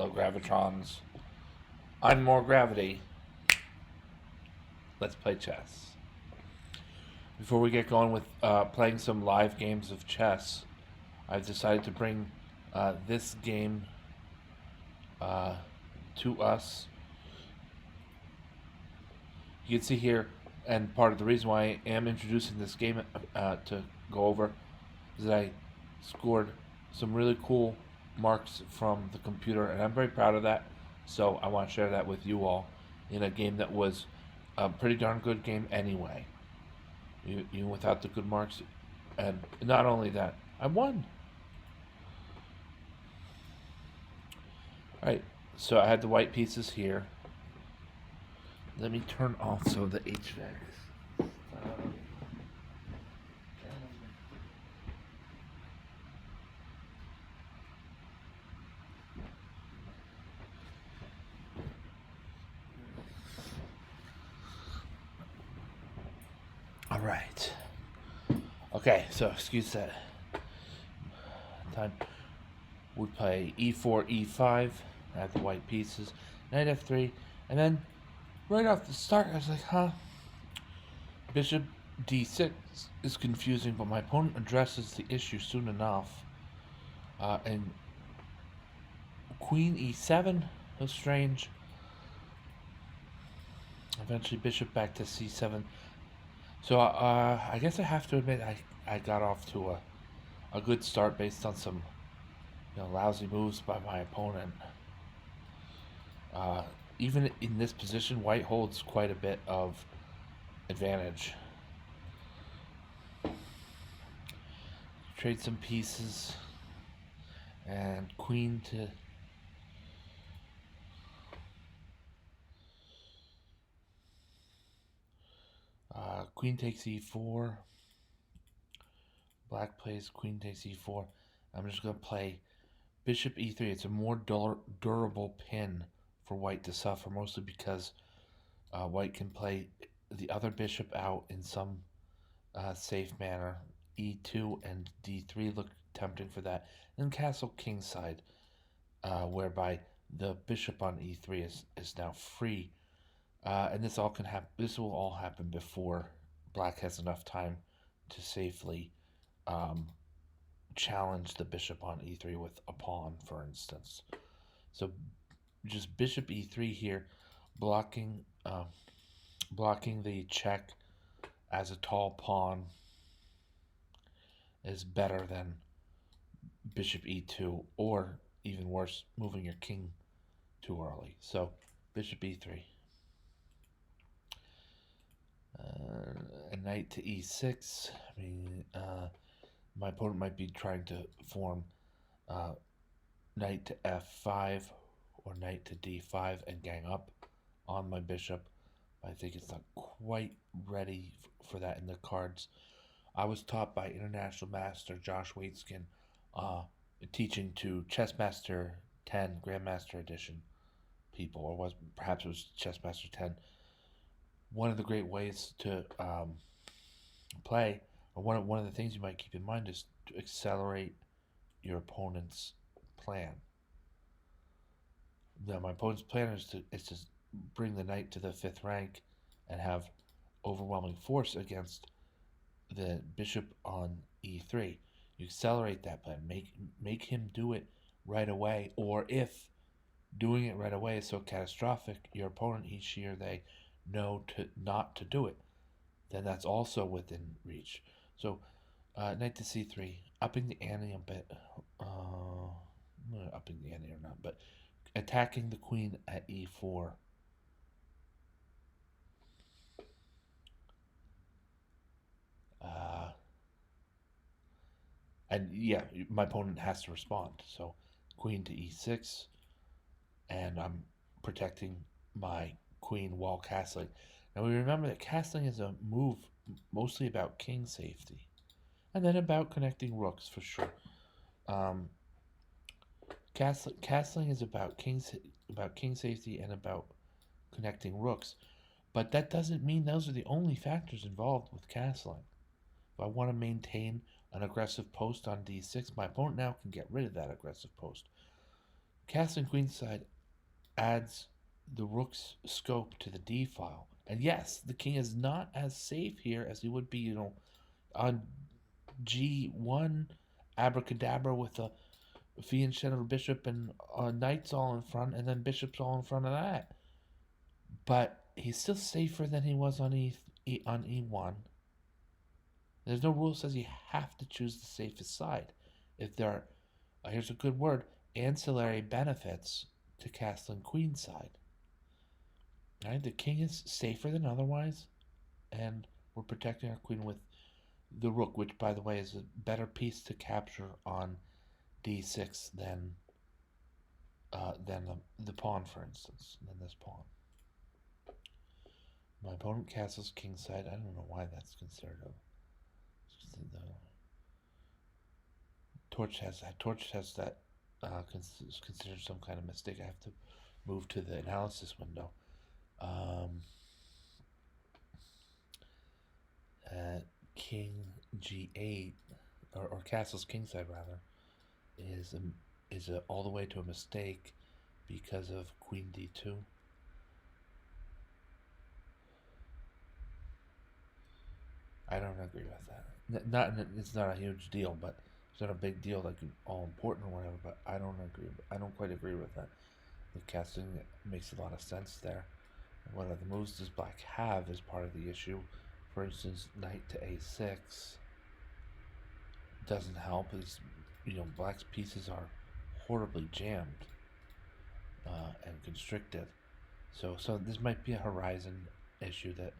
Hello, Gravitrons. I'm more gravity. Let's play chess. Before we get going with playing some live games of chess, I've decided to bring this game uh, to us. You can see here, and part of the reason why I am introducing this game to go over is that I scored some really cool marks from the computer, and I'm very proud of that. So I want to share that with you all in a game that was a pretty darn good game anyway, even without the good marks. And not only that, I won. All right, so I had the white pieces here. Let me turn off some of the HVACs. All right. Okay, so excuse that. Time. We play e4, e5. I have the white pieces. Knight f3, and then right off the start, I was like, huh? Bishop d6 is confusing, but my opponent addresses the issue soon enough. And queen e7 was strange. Eventually, bishop back to c7. So I guess I have to admit I got off to a good start based on some lousy moves by my opponent. Uh, Even in this position, white holds quite a bit of advantage. Trade some pieces. And queen to... queen takes e4. Black plays queen takes e4. I'm just going to play bishop e3. It's a more durable pin for white to suffer, mostly because white can play the other bishop out in some safe manner. E2 and d3 look tempting for that. And castle kingside, whereby the bishop on e3 is now free. And this all can happen. This will all happen before black has enough time to safely um, challenge the bishop on e3 with a pawn, for instance. So just bishop e3 here, blocking blocking the check as a tall pawn is better than bishop e2, or even worse, moving your king too early. So bishop e3. A knight to e6. I mean, my opponent might be trying to form knight to f5 or knight to d5 and gang up on my bishop. I think it's not quite ready for that in the cards. I was taught by international master Josh Waitzkin, teaching to Chessmaster 10 Grandmaster Edition people, or was perhaps it was Chessmaster 10. One of the great ways to play, or one of the things you might keep in mind, is to accelerate your opponent's plan. Now, my opponent's plan is to bring the knight to the 5th rank and have overwhelming force against the bishop on e3. You accelerate that plan, make him do it right away, or if doing it right away is so catastrophic, your opponent, he, she, or they know to not to do it, then that's also within reach. So, knight to c3, upping the ante a bit. Upping the ante or not, but attacking the queen at e4. And yeah, my opponent has to respond. So, queen to e6, and I'm protecting my queen while castling. Now we remember that castling is a move mostly about king safety, and then about connecting rooks for sure. Um, castling is about king safety and about connecting rooks, but that doesn't mean those are the only factors involved with castling. If I want to maintain an aggressive post on d6, my opponent now can get rid of that aggressive post. Castling queenside adds the rook's scope to the d file. And yes, the king is not as safe here as he would be, on g1, abracadabra with a fiend shadow bishop and knights all in front, and then bishops all in front of that. But he's still safer than he was on on e1. There's no rule that says you have to choose the safest side. If there are, here's a good word, ancillary benefits to castling queenside. Right? The king is safer than otherwise, and we're protecting our queen with the rook, which, by the way, is a better piece to capture on d6 than the pawn, for instance, than this pawn. My opponent castles kingside. I don't know why that's considered a... The torch has that. Torch has that considered some kind of mistake. I have to move to the analysis window. King g8 or castles kingside rather is all the way to a mistake because of queen d2. I don't agree with that. It's not a huge deal, but it's not a big deal, like all important or whatever. But I don't agree. I don't quite agree with that. The casting makes a lot of sense there. What other moves does black have is part of the issue. For instance, knight to a6 doesn't help. It's, black's pieces are horribly jammed and constricted. So this might be a horizon issue that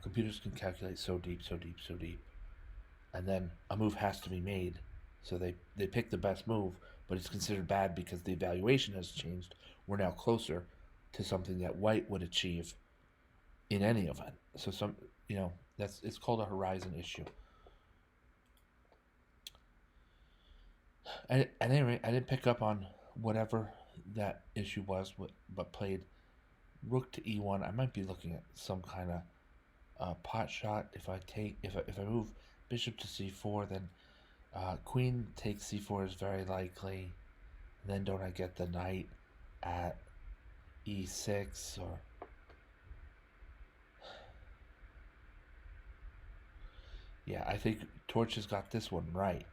computers can calculate so deep, and then a move has to be made. So they pick the best move, but it's considered bad because the evaluation has changed. We're now closer to something that white would achieve in any event. So it's called a horizon issue. At any rate, I didn't pick up on whatever that issue was, but played rook to e1. I might be looking at some kind of pot shot. If I move bishop to c4, then queen takes c4 is very likely. And then don't I get the knight at e6 or... Yeah, I think Torch has got this one right.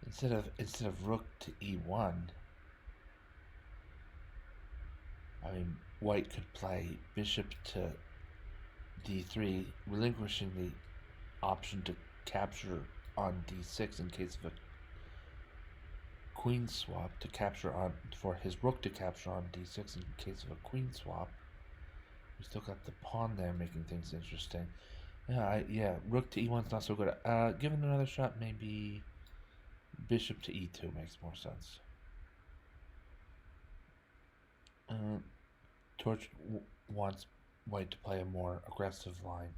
Instead of rook to e1, I mean, white could play bishop to d3, relinquishing the option to capture on d6 in case of a queen swap, to capture on for his rook to capture on d6 in case of a queen swap. We still got the pawn there, making things interesting. Yeah, rook to e1's not so good. Given another shot, maybe bishop to e2 makes more sense. Torch wants white to play a more aggressive line.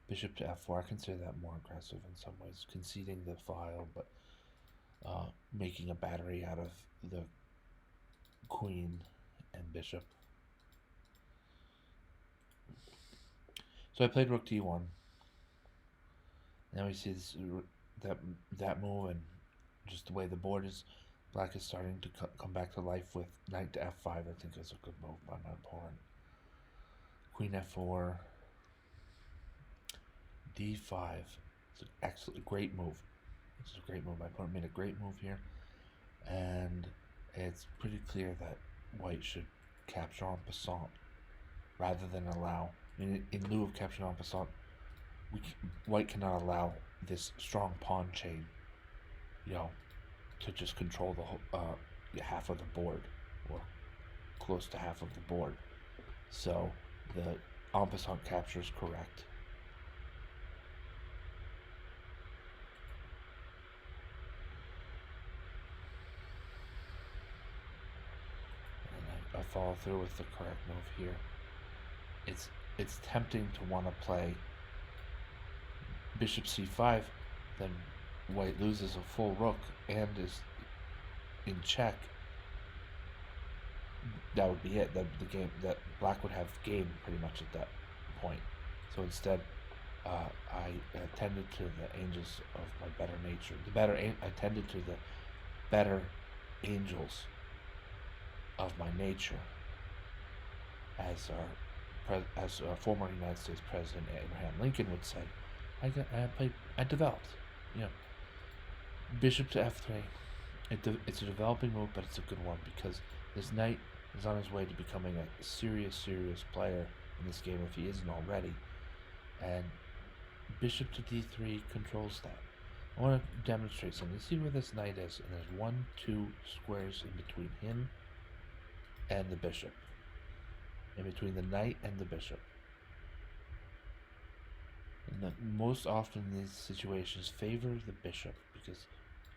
Bishop to f4, I consider that more aggressive in some ways, conceding the file, but making a battery out of the queen and bishop. So I played rook to e1. Now we see this, that move, and just the way the board is. Black is starting to come back to life with knight to f5. I think is a good move by my opponent. Queen f4, d5. It's an excellent, great move. It's a great move. My opponent made a great move here, and it's pretty clear that white should capture en passant rather than allow. I mean, in lieu of capturing en passant, white cannot allow this strong pawn chain, to just control the whole, half of the board, or close to half of the board. So the en passant capture is correct. And I follow through with the correct move here. It's tempting to want to play bishop c5, then white loses a full rook and is in check. That would be it. The game that black would have gained pretty much at that point. So instead, I attended to the angels of my better nature. I tended to the better angels of my nature, as our former United States President Abraham Lincoln would say. I developed, you know, bishop to f3. It's a developing move, but it's a good one because this knight is on his way to becoming a serious player in this game if he isn't already. And bishop to d3 controls that. I want to demonstrate something. You see where this knight is, and there's 1, 2 squares in between him and the bishop. In between the knight and the bishop. And most often these situations favor the bishop because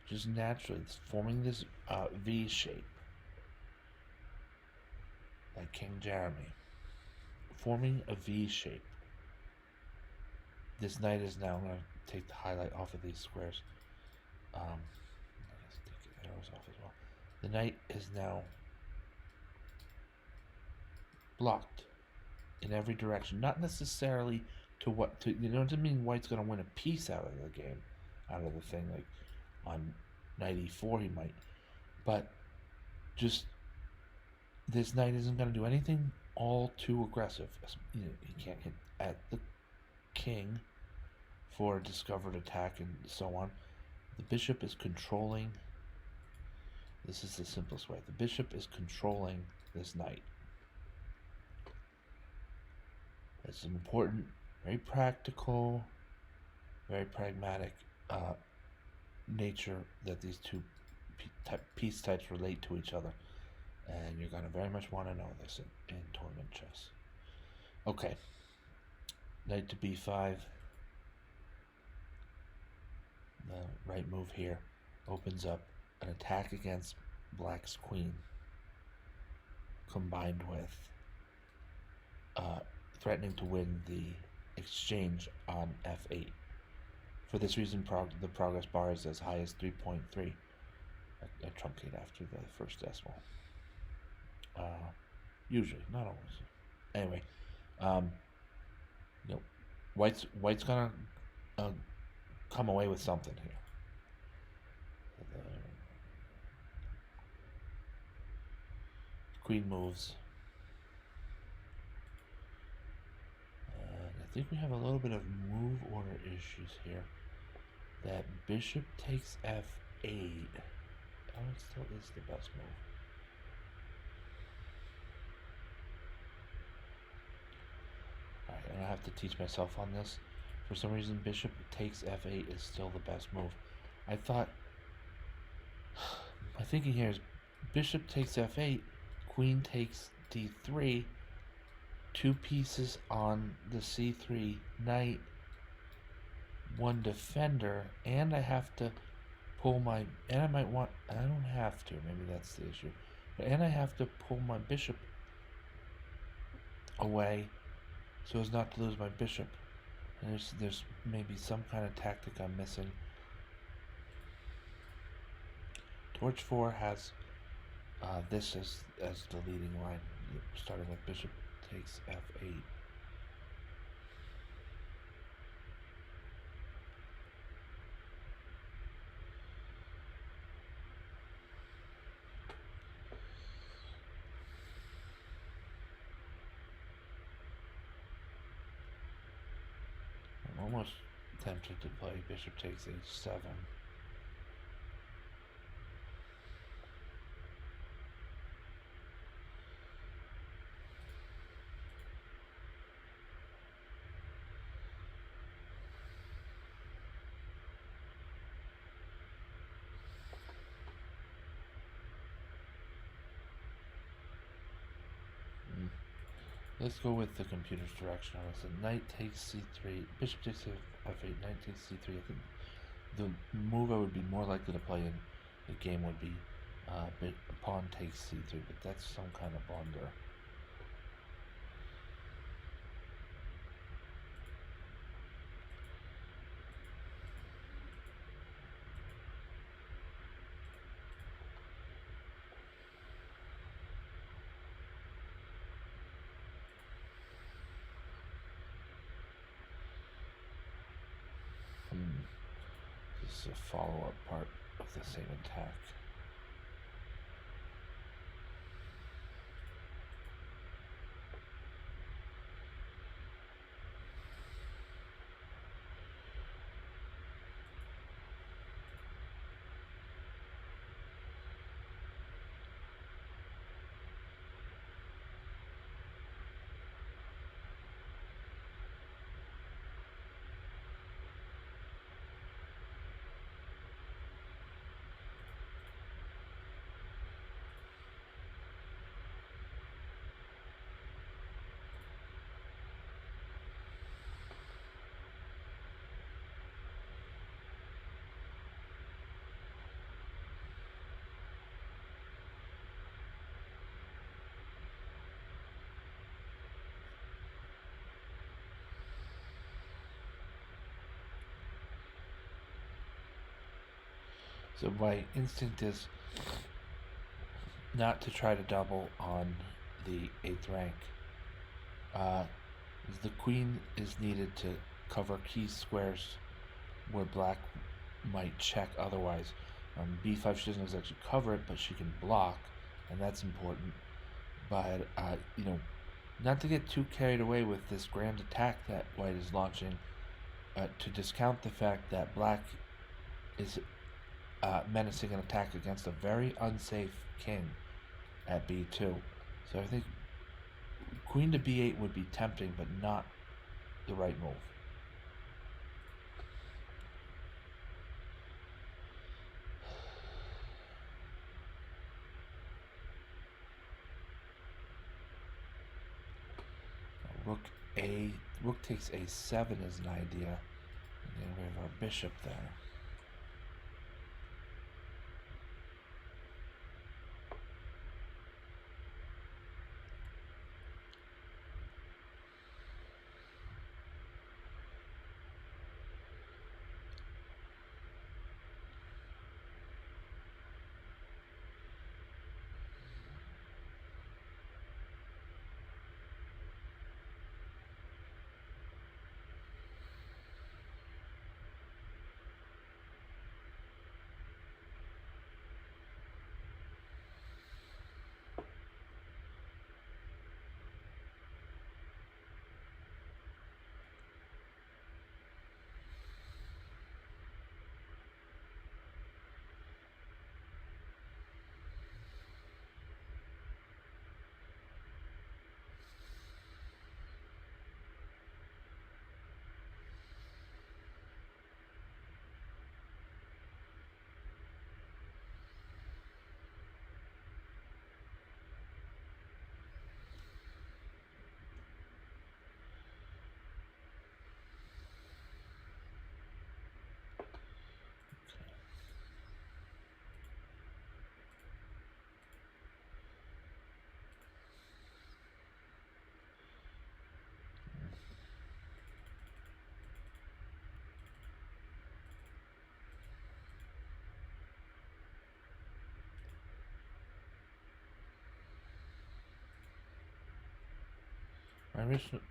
just naturally it's forming this V shape. Like King Jeremy. Forming a V shape. This knight is now, I'm going to take the highlight off of these squares. Let's take the arrows off as well. The knight is now blocked in every direction. Not necessarily to you know, it doesn't mean white's going to win a piece out of the game, out of the thing. Like on knight e4 he might. But just this knight isn't going to do anything all too aggressive. You know, he can't hit at the king for a discovered attack and so on. The bishop is controlling. This is the simplest way. The bishop is controlling this knight. It's an important, very practical, very pragmatic nature that these two piece types relate to each other. And you're going to very much want to know this in tournament chess. Okay. Knight to b5. The right move here opens up an attack against black's queen, combined with threatening to win the exchange on f8. For this reason, the progress bar is as high as 3.3. I truncate after the first decimal. Usually, not always. Anyway, you know, white's gonna come away with something here. Queen moves. I think we have a little bit of move order issues here. That bishop takes f8. Oh, it still is the best move. Alright, I have to teach myself on this. For some reason, bishop takes f8 is still the best move. I thought... my thinking here is bishop takes f8, queen takes d3, 2 pieces on the c3 knight, 1 defender, and I have to pull my, and I might want, I don't have to, maybe that's the issue, and I have to pull my bishop away so as not to lose my bishop. And there's maybe some kind of tactic I'm missing. Torch 4 has this as the leading line, starting with bishop takes f8. I'm almost tempted to play bishop takes h7. Let's go with the computer's direction on this. Knight takes c3, bishop takes f8, knight takes c3. I think the move I would be more likely to play in the game would be pawn takes c3, but that's some kind of blunder. is a follow-up part of the same attack. So my instinct is not to try to double on the 8th rank. The queen is needed to cover key squares where black might check otherwise. B5, she doesn't actually cover it, but she can block, and that's important. But, not to get too carried away with this grand attack that white is launching, to discount the fact that black is menacing an attack against a very unsafe king at b2. So I think queen to b8 would be tempting, but not the right move. Rook takes a7 is an idea. And then we have our bishop there.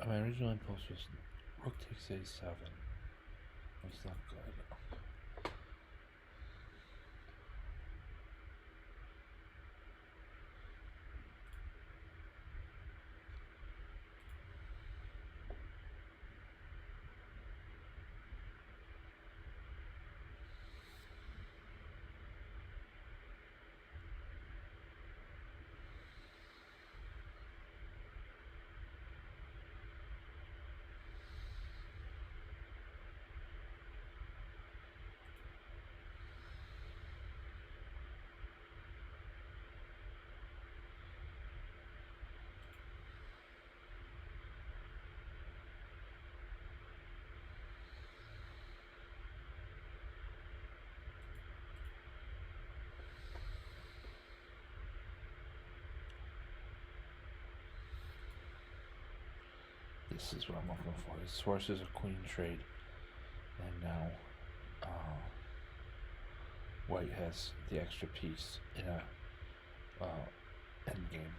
My original impulse was rook takes a7. That's not good. This is what I'm looking for. His source is a queen trade. And now white has the extra piece in a endgame.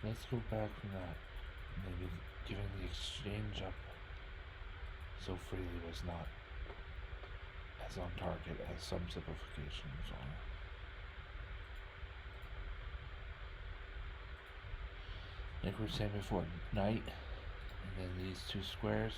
Let's go back from that. Maybe giving the exchange up so freely was not as on target as some simplifications are. Like we were saying before, knight, and then these two squares.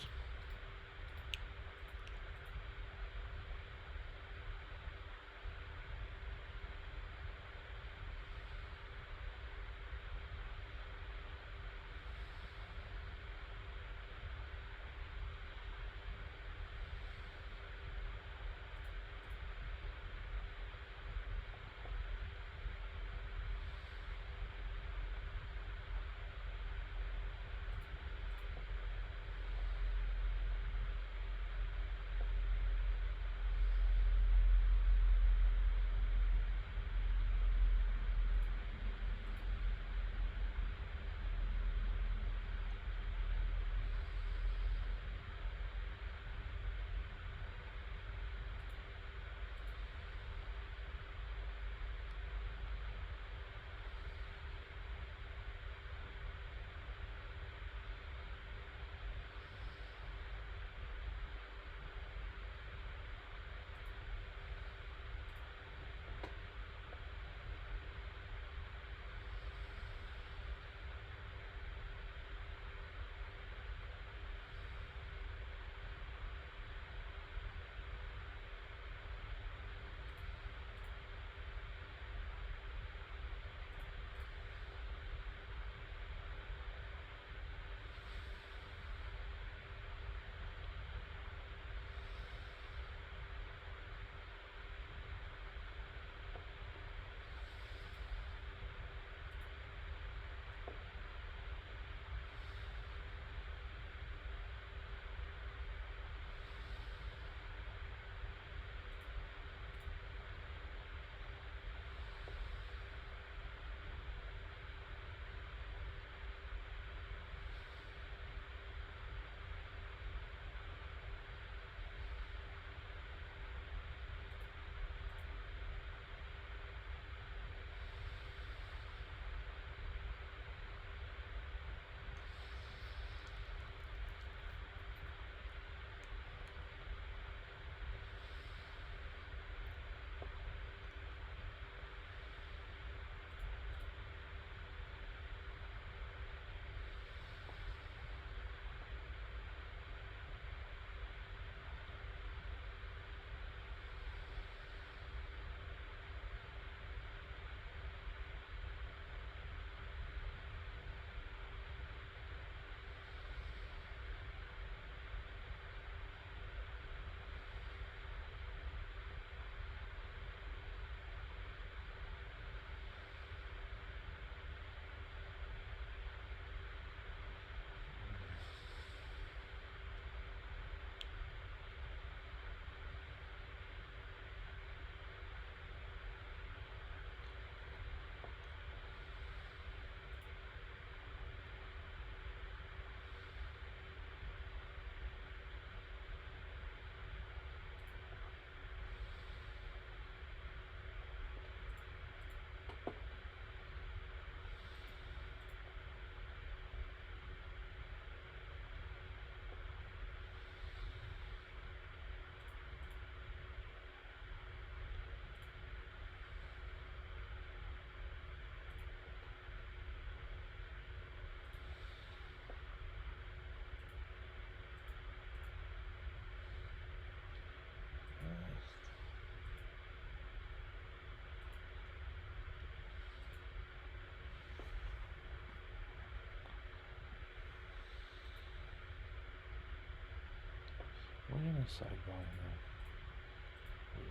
We're gonna sidebar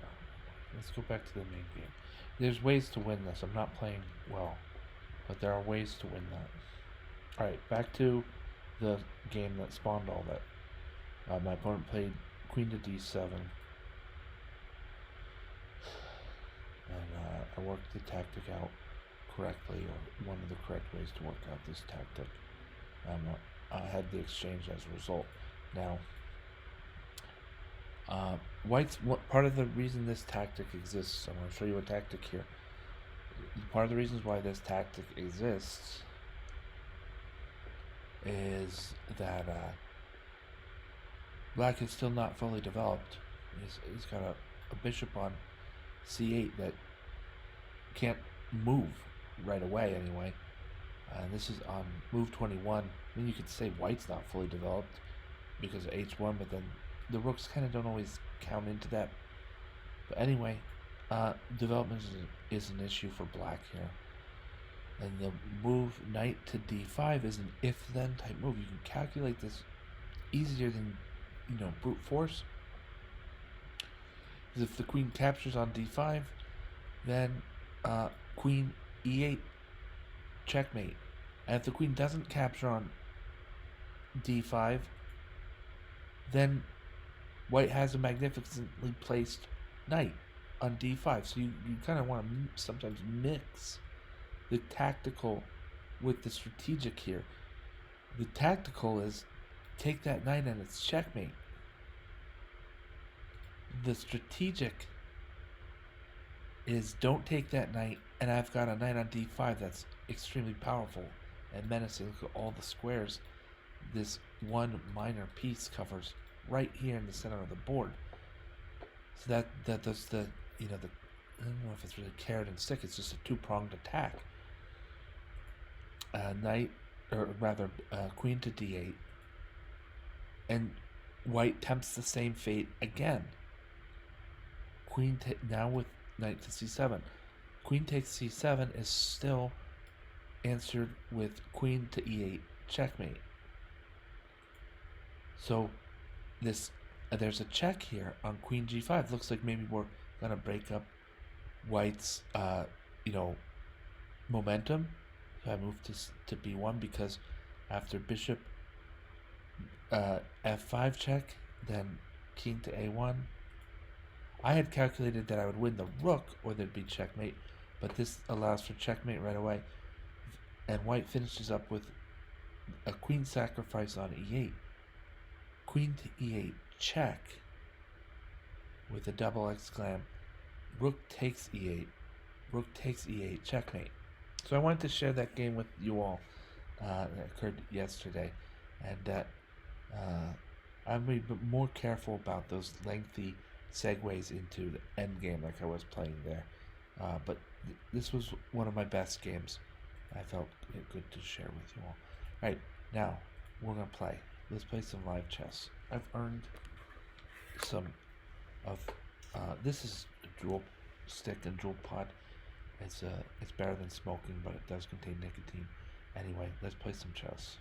now. Let's go back to the main game. There's ways to win this. I'm not playing well, but there are ways to win that. Alright, back to the game that spawned all that. My opponent played queen to d7. And I worked the tactic out correctly, or one of the correct ways to work out this tactic. I had the exchange as a result. Now, White's part of the reason this tactic exists. I'm going to show you a tactic here. Part of the reasons why this tactic exists is that black is still not fully developed. He's got a bishop on c8 that can't move right away anyway. This is on move 21. I mean, you could say white's not fully developed because of h1, but then the rooks kind of don't always count into that. But anyway, development is an issue for black here. And the move knight to d5 is an if-then type move. You can calculate this easier than, brute force. Because if the queen captures on d5, then queen e8 checkmate. And if the queen doesn't capture on d5, then white has a magnificently placed knight on d5. So you kind of want to sometimes mix the tactical with the strategic here. The tactical is take that knight and it's checkmate. The strategic is don't take that knight, and I've got a knight on d5 that's extremely powerful and menacing. Look at all the squares this one minor piece covers right here in the center of the board. So that does the, I don't know if it's really carrot and stick, it's just a two-pronged attack. Knight, or rather queen to d8, and white tempts the same fate again. Now with knight to c7. Queen takes c7 is still answered with queen to e8 checkmate. So there's a check here on queen g5. Looks like maybe we're gonna break up white's momentum. So I moved to b1 because after bishop f5 check, then king to a1. I had calculated that I would win the rook or there'd be checkmate, but this allows for checkmate right away. And white finishes up with a queen sacrifice on e8. Queen to e8 check with a double exclam. Rook takes e8. Rook takes e8 checkmate. So I wanted to share that game with you all. That occurred yesterday, and I'm going to be more careful about those lengthy segues into the end game like I was playing there. But this was one of my best games. I felt it good to share with you all. Alright, now we're going to play. Let's play some live chess. I've earned some of... this is a dual stick and dual pod. It's better than smoking, but it does contain nicotine. Anyway, let's play some chess.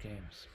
games.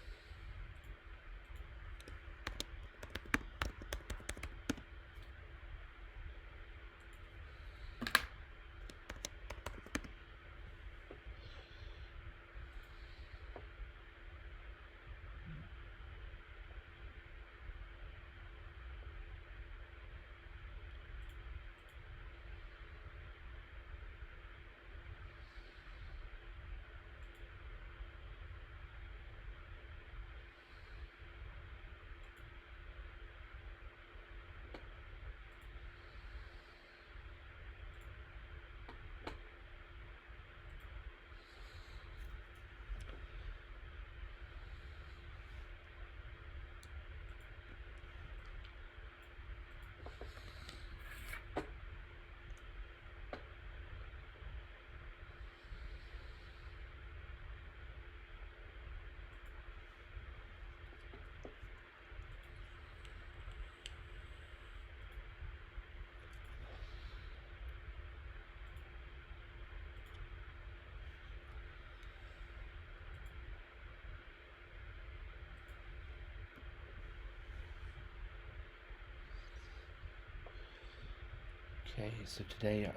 Okay, so today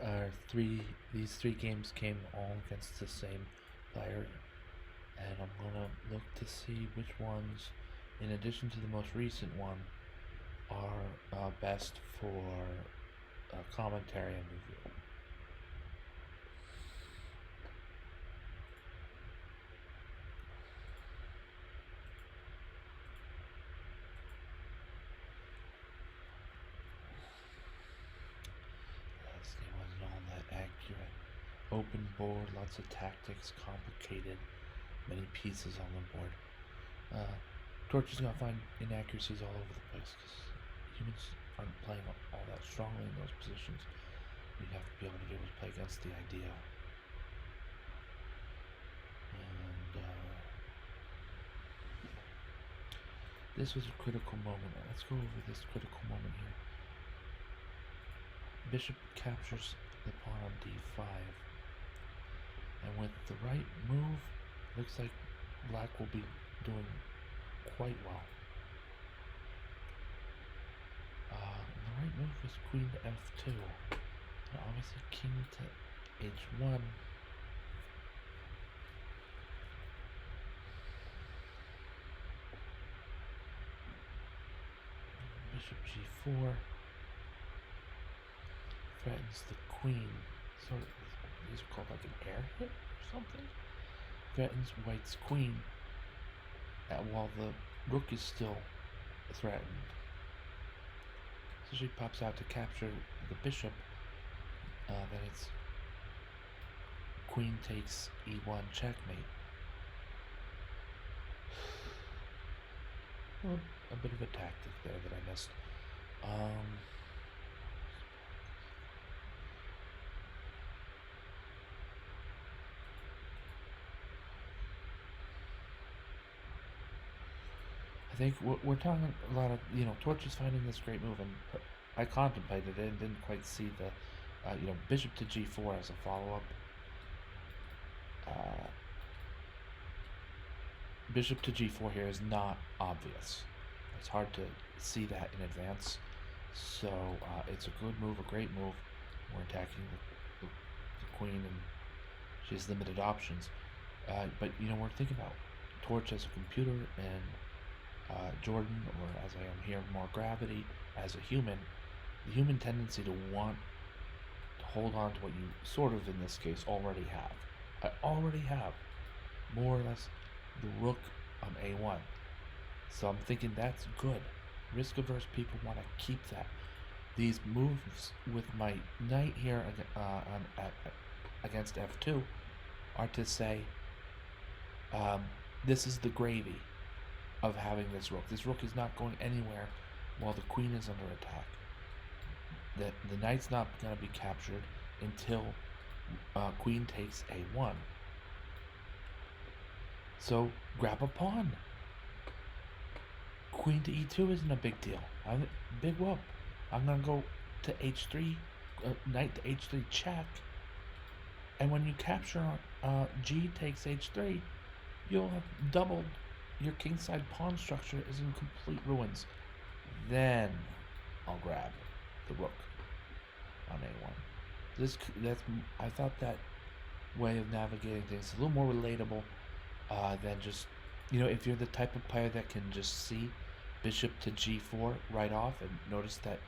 these three games came all against the same player, and I'm gonna look to see which ones, in addition to the most recent one, are best for commentary and review. This game wasn't all that accurate. Open board, lots of tactics, complicated, many pieces on the board. Torch is gonna find inaccuracies all over the place because humans aren't playing all that strongly in those positions. What you have to be able to do is play against the idea. And this was a critical moment. Let's go over this critical moment here. Bishop captures the pawn on d5. And with the right move, looks like black will be doing quite well. The right move is queen to f2. And obviously king to h1. Bishop g4 threatens the queen. Sort of, these are called like an air hit or something. Threatens white's queen while the rook is still threatened. So she pops out to capture the bishop. Then it's queen takes e1 checkmate. Well, a bit of a tactic there that I missed. I think we're talking a lot of, Torch is finding this great move, and I contemplated it and didn't quite see the, bishop to g4 as a follow-up. Bishop to g4 here is not obvious. It's hard to see that in advance. So it's a good move, a great move. We're attacking the queen, and she has limited options. But, we're thinking about Torch as a computer, and Jordan, or as I am here, more gravity, as a human. The human tendency to want to hold on to what you sort of, in this case, already have. I already have, more or less, the rook on a1. So I'm thinking that's good. Risk-averse people want to keep that. These moves with my knight here against f2 are to say, this is the gravy of having this rook. This rook is not going anywhere while the queen is under attack. The knight's not going to be captured until queen takes a1. So grab a pawn. Queen to e2 isn't a big deal. Big whoop. I'm going to go to h3, knight to h3 check. And when you capture g takes h3, you'll have doubled your kingside pawn structure is in complete ruins. Then I'll grab the rook on a1. I thought that way of navigating things a little more relatable than just, if you're the type of player that can just see bishop to g4 right off and notice that,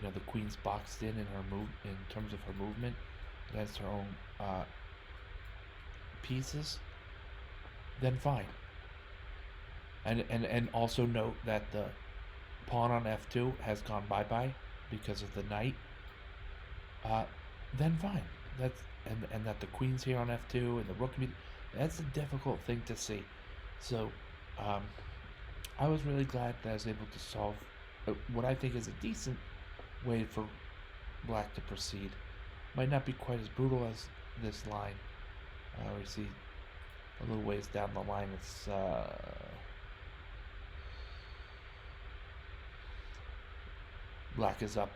the queen's boxed in her move in terms of her movement against her own pieces, then fine. And also note that the pawn on f2 has gone bye-bye because of the knight. Then fine. And that the queen's here on f2 and the rook. That's a difficult thing to see. So I was really glad that I was able to solve what I think is a decent way for black to proceed. Might not be quite as brutal as this line. We see a little ways down the line. It's black is up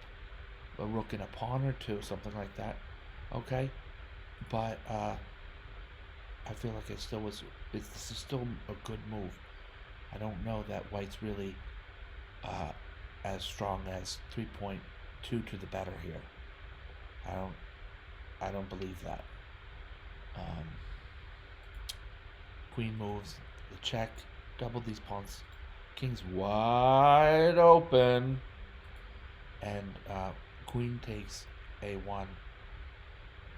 a rook and a pawn or two, something like that. Okay, but I feel like this is still a good move. I don't know that white's really as strong as 3.2 to the better here. I don't believe that. Queen moves, the check, double these pawns. King's wide open, and queen takes a1,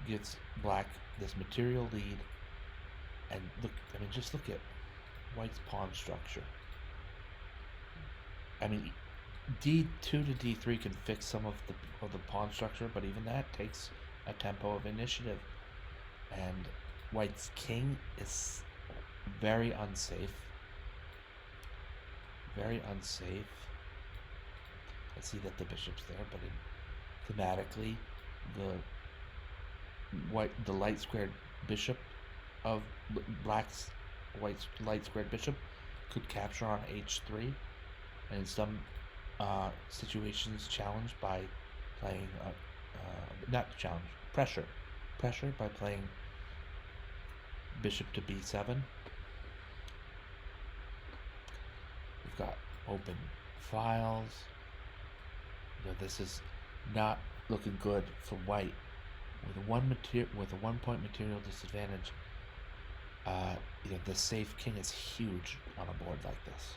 gives black this material lead. And just look at white's pawn structure. D2 to D3 can fix some of the pawn structure, but even that takes a tempo of initiative. And white's king is very unsafe. Very unsafe. I see that the bishop's there, but thematically, the light squared bishop of white's light squared bishop could capture on h3, and in some situations challenged by playing not challenge, pressure by playing bishop to b7. We've got open files. This is not looking good for white with a 1 point material disadvantage. The safe king is huge on a board like this.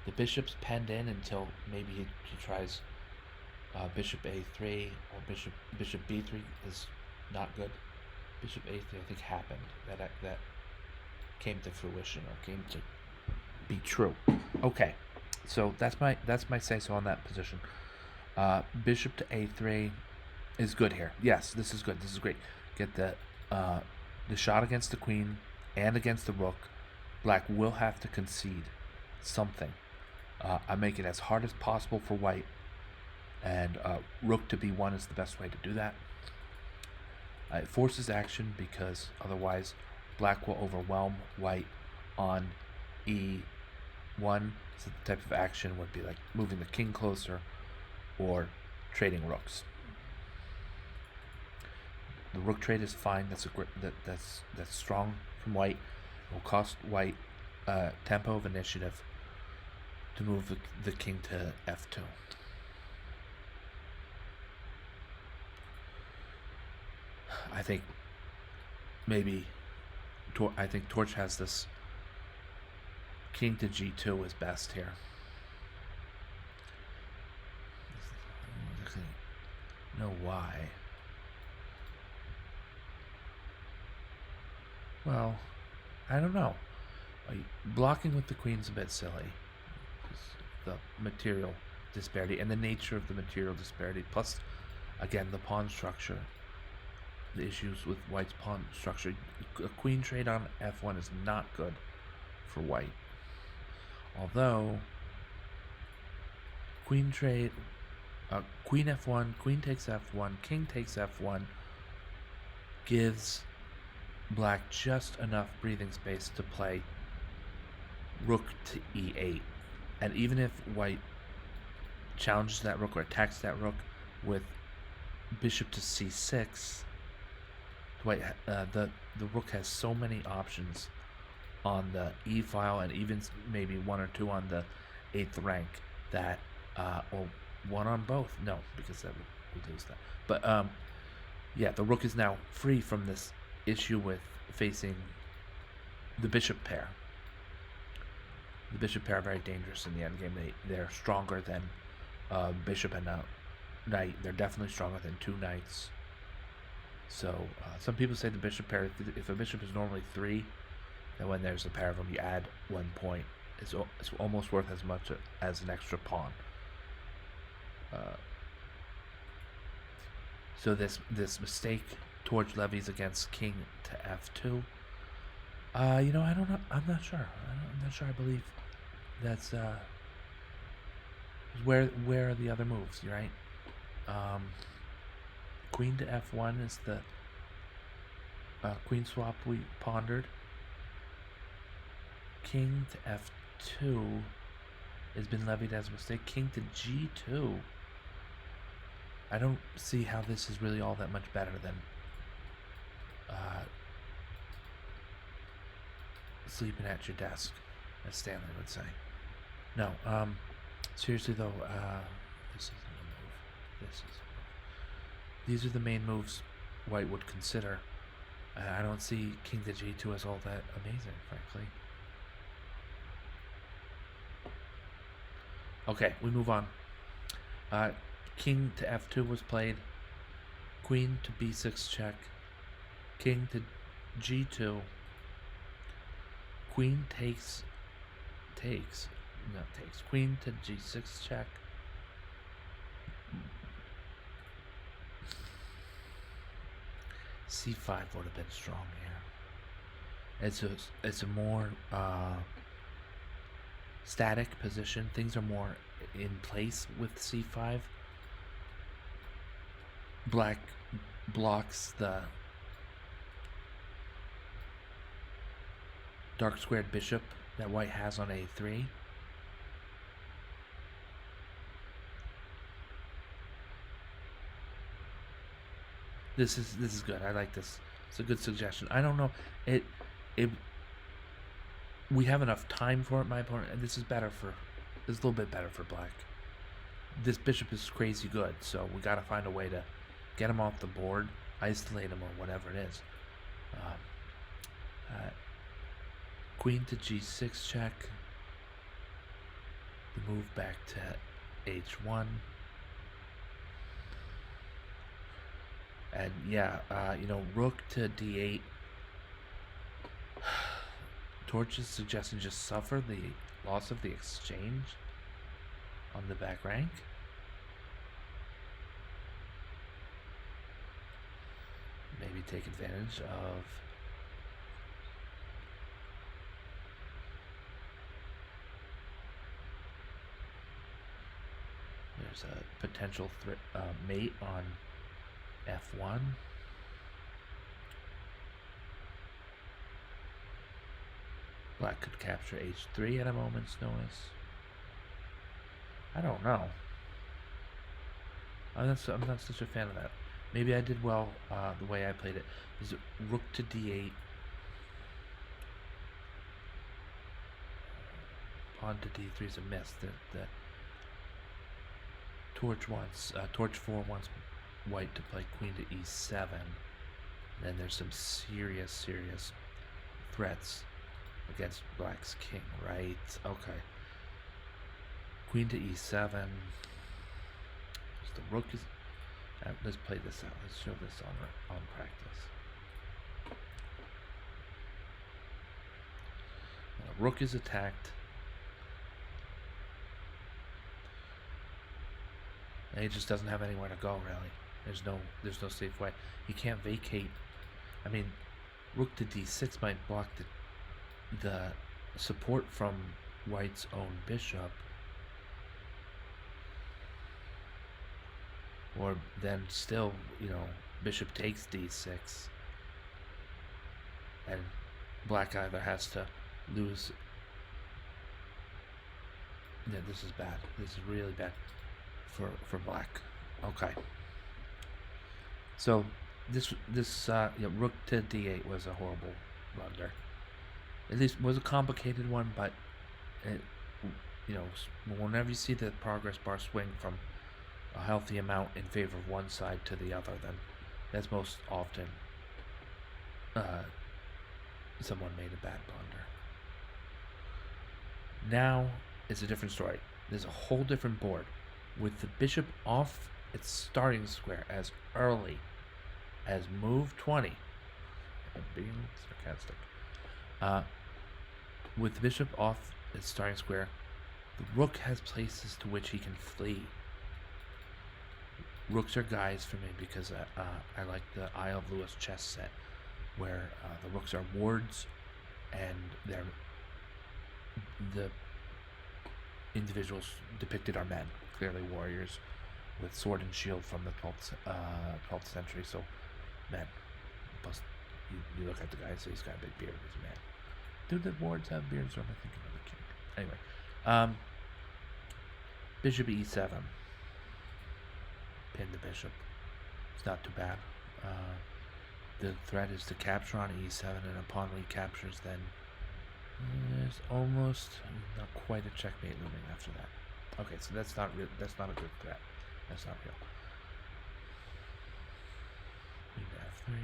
The bishop's penned in until maybe he tries bishop a3 or bishop b3 is not good. Bishop a3 I think happened. That came to fruition or came to be true. Okay, so that's my say so on that position. Bishop to a3 is good here. Yes, this is good. This is great. Get the shot against the queen and against the rook. Black will have to concede something. I make it as hard as possible for white, and rook to b1 is the best way to do that. It forces action because otherwise black will overwhelm white on e1. So the type of action would be like moving the king closer or trading rooks. The rook trade is fine. That's strong from white. It will cost white tempo of initiative to move the king to f2. I think maybe Torch has this king to g2 is best here. I don't know why. Well, I don't know. Blocking with the queen's a bit silly. The material disparity and the nature of the material disparity, plus, again, the pawn structure. The issues with white's pawn structure. A queen trade on f1 is not good for white. Although, queen trade, queen f1, queen takes f1, king takes f1, gives black just enough breathing space to play rook to e8. And even if white challenges that rook or attacks that rook with bishop to c6, white the rook has so many options on the E file, and even maybe one or two on the 8th rank that, or one on both. No, because that would lose that. But yeah, the rook is now free from this issue with facing the bishop pair. The bishop pair are very dangerous in the endgame. They're stronger than bishop and a knight. They're definitely stronger than two knights. So some people say the bishop pair, if a bishop is normally 3, then when there's a pair of them, you add 1 point. It's almost worth as much as an extra pawn. So this mistake Torch levies against king to f2. You know, I don't know. I'm not sure. I'm not sure. I believe that's where are the other moves, right? Queen to f1 is the queen swap we pondered. King to f2 has been levied as a mistake. King to g2. I don't see how this is really all that much better than sleeping at your desk, as Stanley would say. No, seriously though, this isn't a move. This is a move. These are the main moves White would consider. I don't see king to g2 as all that amazing, frankly. Okay, we move on. King to f2 was played. Queen to b6 check. King to g2. Queen takes. Queen to g6 check. c5 would have been strong here. It's a more static position. Things are more in place with c5. Black blocks the dark squared bishop that White has on a3. This is good. I like this. It's a good suggestion. I don't know. We have enough time for it, my opponent, and this is better for. It's a little bit better for Black. This bishop is crazy good, so we got to find a way to get him off the board, isolate him, or whatever it is. Queen to g6 check. The move back to h1. And yeah, you know, rook to d8. Torch is suggesting just suffer the loss of the exchange on the back rank. Maybe take advantage of there's a potential mate on f1. Black could capture h3 at a moment's notice. I don't know. I'm not such a fan of that. Maybe I did well the way I played it. Is it rook to d8, pawn to d3 is a miss. The torch 4 wants White to play queen to e7. And then there's some serious threats against Black's king, right? Okay. Queen to e7. The rook is. Let's play this out. Let's show this on practice. Rook is attacked. And he just doesn't have anywhere to go, really. There's no safe way. He can't vacate. I mean, rook to d6 might block the support from White's own bishop. Or then still, you know, bishop takes d6. And Black either has to lose. Yeah, this is bad. This is really bad for Black. Okay. So this rook to d8 was a horrible blunder. at least was a complicated one, but it, whenever you see the progress bar swing from a healthy amount in favor of one side to the other, then that's most often someone made a bad blunder. Now it's a different story. There's a whole different board with the bishop off its starting square as early as move 20. I'm being sarcastic. With the bishop off its starting square, the rook has places to which he can flee. Rooks are guys for me because I like the Isle of Lewis chess set, where the rooks are wards and the individuals depicted are men, clearly warriors with sword and shield from the 12th century. So men. Plus, you look at the guy and say he's got a big beard. He's a man. Do the wards have beards, or am I thinking of a king? Anyway, bishop e7. Pin the bishop. It's not too bad. The threat is to capture on e7, and upon recaptures, then there's almost not quite a checkmate looming after that. Okay, so that's not real. That's not a good threat. That's not real. Queen f3.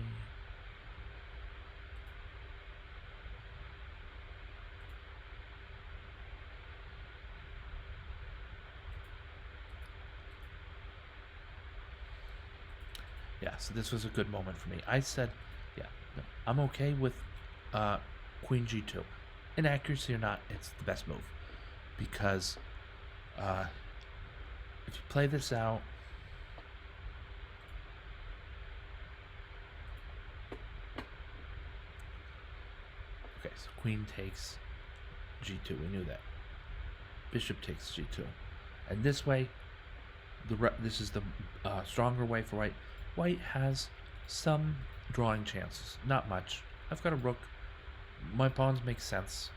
Yeah, so this was a good moment for me. I said, yeah, no, I'm okay with Queen G2. Inaccuracy or not, it's the best move. Because if you play this out, okay, so Queen takes G2. We knew that. Bishop takes G2. And this way, this is the stronger way for White. White has some drawing chances. Not much. I've got a rook. My pawns make sense.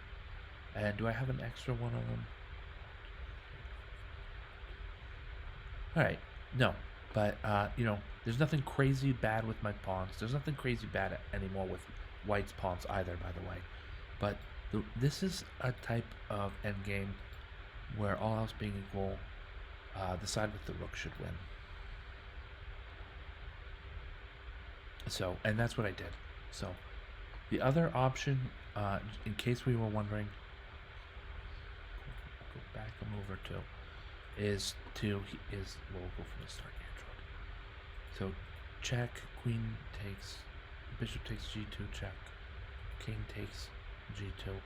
And do I have an extra one of them? Alright. No. But, there's nothing crazy bad with my pawns. There's nothing crazy bad anymore with White's pawns either, by the way. But this is a type of endgame where all else being equal, the side with the rook should win. So, and that's what I did. So, the other option, in case we were wondering, go back a move or two, we'll go from the start here. So, check, queen takes, bishop takes g2, check, king takes g2.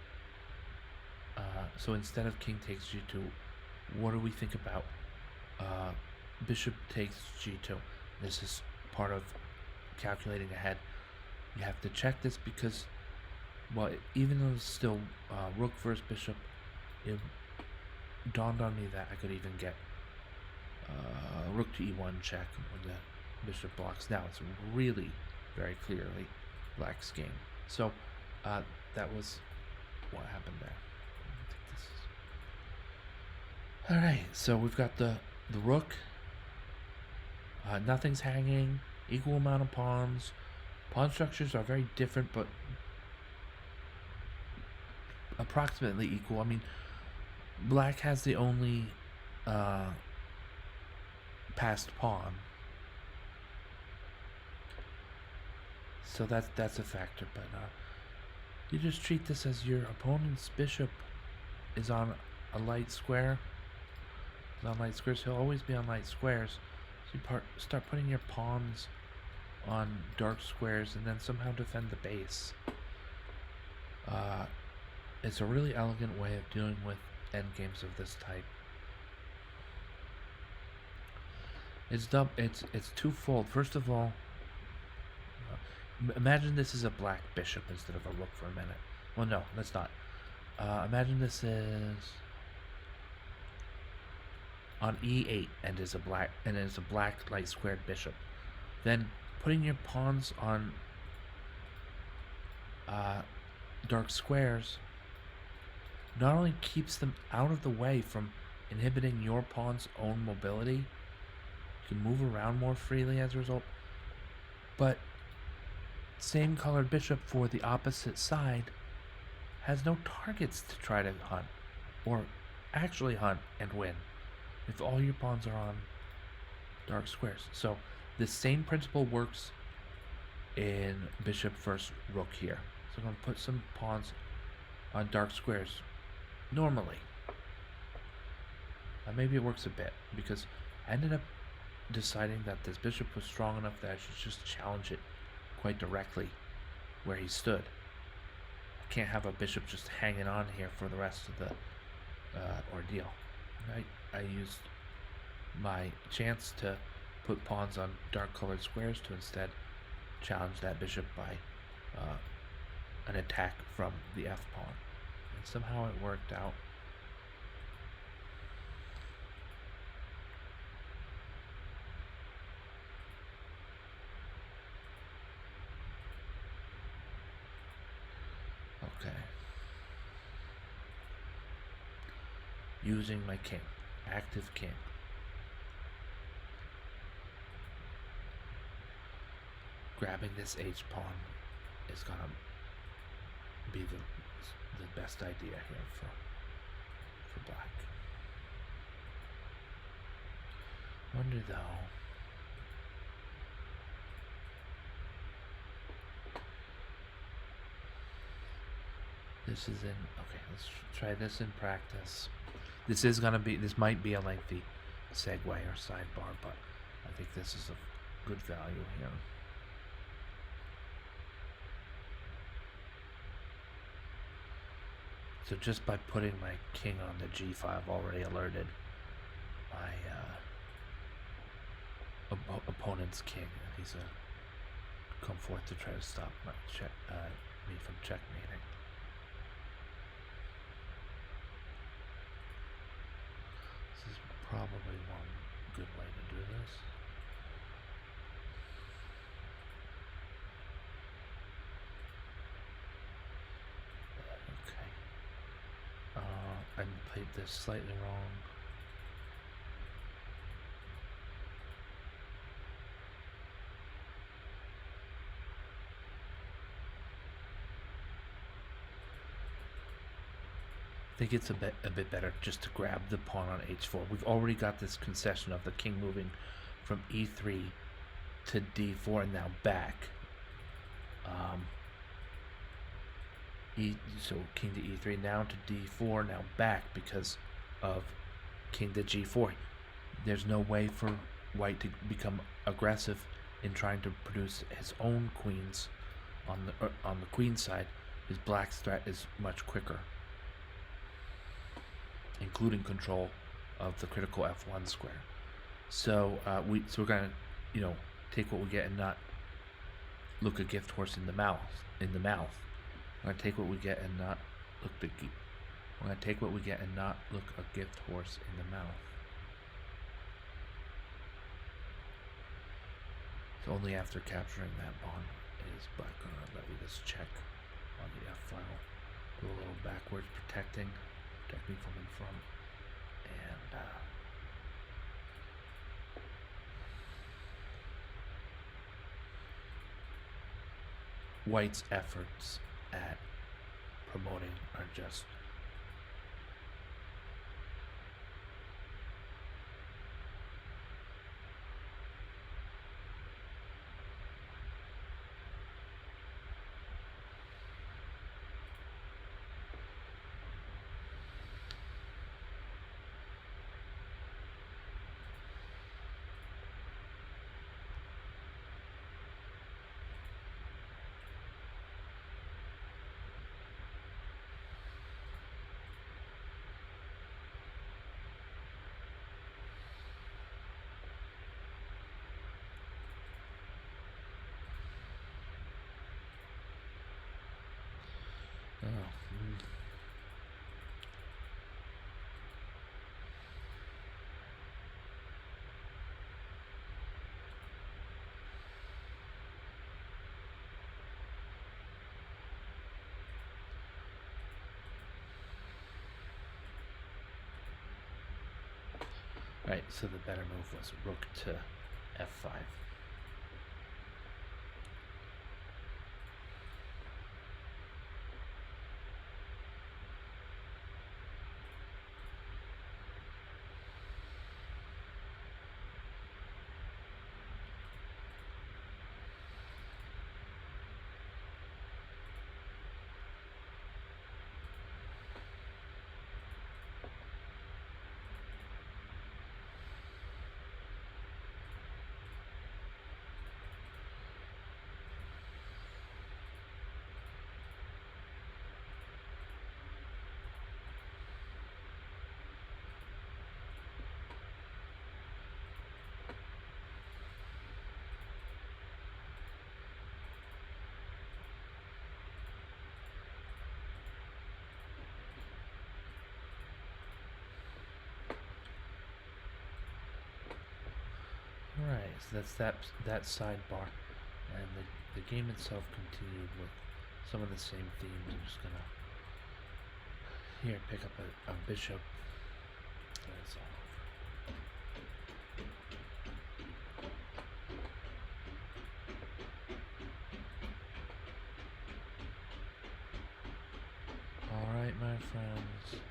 So instead of king takes g2, what do we think about bishop takes g2? This is part of calculating ahead. You have to check this because, well, even though it's still rook versus bishop, it dawned on me that I could even get rook to e1 check when the bishop blocks. Now it's really very clearly black's game. So that was what happened there. Alright, so we've got the rook. Nothing's hanging. Equal amount of pawns. Pawn structures are very different, but approximately equal. I mean, black has the only passed pawn. So that's a factor, but you just treat this as your opponent's bishop is on a light square. On light squares, he'll always be on light squares. So you start putting your pawns on dark squares and then somehow defend the base. It's a really elegant way of dealing with endgames of this type. It's twofold. First of all, imagine this is a black bishop instead of a rook for a minute. Well, no, let's not. Imagine this is on e8 and is a black light squared bishop. Then putting your pawns on dark squares not only keeps them out of the way from inhibiting your pawn's own mobility, you can move around more freely as a result, but same colored bishop for the opposite side has no targets to try to hunt, or actually hunt and win, if all your pawns are on dark squares. So the same principle works in bishop versus rook here. So I'm going to put some pawns on dark squares normally. Maybe it works a bit, because I ended up deciding that this bishop was strong enough that I should just challenge it quite directly where he stood. I can't have a bishop just hanging on here for the rest of the ordeal. I used my chance to put pawns on dark colored squares to instead challenge that bishop by an attack from the f pawn. And somehow it worked out. Okay. Using my king. Active king. Grabbing this h pawn is gonna be the best idea here for black. Wonder though. This is in, okay, let's try this in practice. This might be a lengthy segue or sidebar, but I think this is a good value here. So just by putting my king on the g5, I've already alerted my opponent's king, and he's come forth to try to stop me from checkmating. This is probably one good way to do this. I played this slightly wrong. I think it's a bit better just to grab the pawn on h4. We've already got this concession of the king moving from e3 to d4 and now back. So king to e3, now to d4, now back because of king to g4. There's no way for white to become aggressive in trying to produce his own queens on the queen side. His black's threat is much quicker, including control of the critical f1 square. So we're gonna, take what we get and not look a gift horse in the mouth. We're gonna take what we get and not look we're gonna take what we get and not look a gift horse in the mouth. So only after capturing that pawn is black gonna levy this check on the f file. Go a little backwards, protect me from in front, and white's efforts at promoting are just right, so the better move was rook to f5. Alright, so that's that sidebar. And the game itself continued with some of the same themes. I'm just gonna here pick up a bishop. That's all over. Alright, my friends.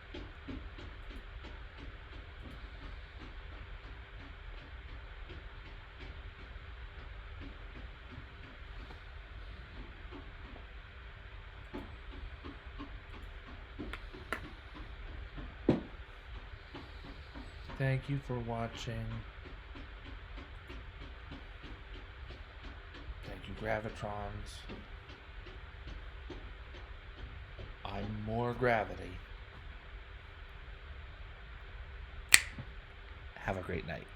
Thank you for watching. Thank you, Gravitrons. I'm more gravity. Have a great night.